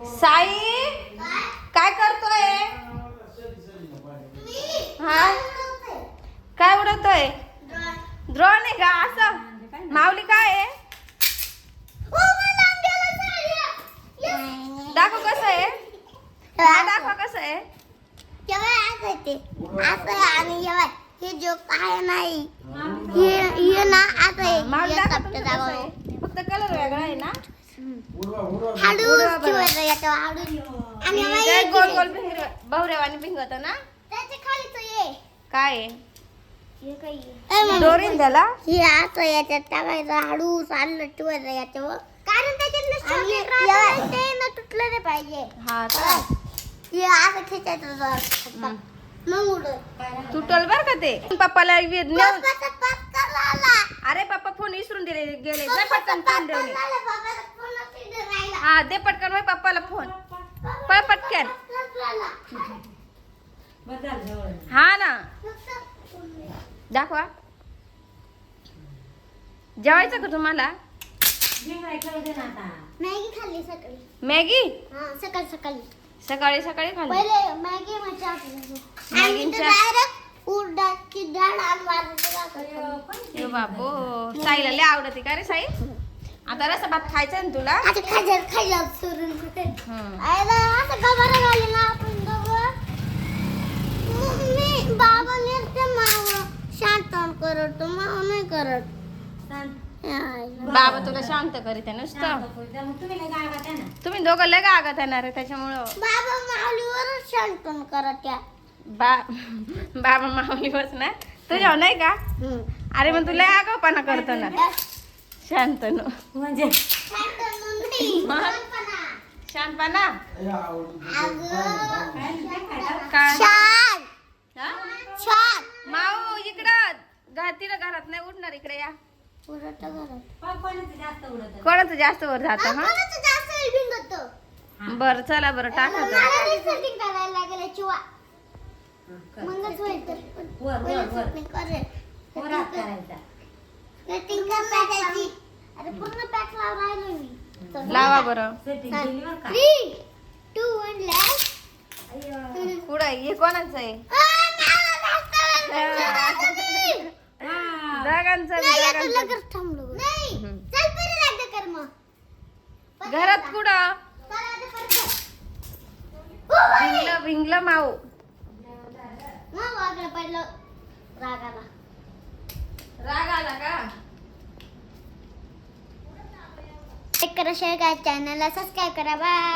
साई काय करतोय? हा काय उडवतोय? ड्रोन आहे का? असं माऊली काय आहे? दाखव कसं आहे, दाखव कसं आहे. आणि हे जो काय नाही हे ना आता माऊली दाखव तुमचं कसं आहे. फक्त कलर वेगळा आहे ना. ते गोल गोल बहुरेवानी भिंगत ना. काय आहे? दोरीन त्याला हे असं याच्यात टाकायचं हळूच आणलं ठेवायचं याच्यावर, कारण त्याच्यात ते ना तुटलं नाही पाहिजे. हा का? हे असं खेचायचं मग उडत तुटल बर का ते. पप्पाला नेऊन पप्पाचा पास करायला आला. अरे पप्पा फोन विसरून गेले जा पटकन फोन देऊन ये. पप्पाचा फोन तिथे राहिला. हा दे पटकन माझ्या पप्पाला फोन. पळ पटकन. हा ना दाखवा. जेवायचं का तुम्हाला? मॅगी खाल्ली सकाळी. मॅगी हा सकाळी सकाळी सकाळी सकाळी खाल्ली. पहिले मॅगी मजा आणि डायरेक्ट उडदाची डाळ आणि वाजत ए बाबो साईला लय आवडते का रे साई? आता रसा भात खायचा ना तुला? आता खायला सुरून कुठे हम्म. आयला आता गबारा घाली ना आपण दोघं. मम्मी बाबा निर्ते माव शांत करत माव नाही करत. बाबा तुला शांत करीत आहे नुसतं. तुम्ही दोघं लय आगात येणार आहे त्याच्यामुळं. बाबा माऊलीवरच शांत करत या. बाबा माऊली बस ना तुझ्या नाही का? अरे मग तुला आगाऊपणा करतो ना. शांत म्हणजे शांतपणा काय? माऊ इकडं तिला घरात नाही उठणार. इकडे या. कोणाचं जास्त वर जात हा? बर चला बरं टाका. लावा बरं. 3, 2, 1 पुढे हे कोणाचं आहे? जागांचं घरात कुठं भिंगलं माऊ. राग आला का? लाईक करा, शेअर करा, चॅनलला सबस्क्राईब करा. बाय.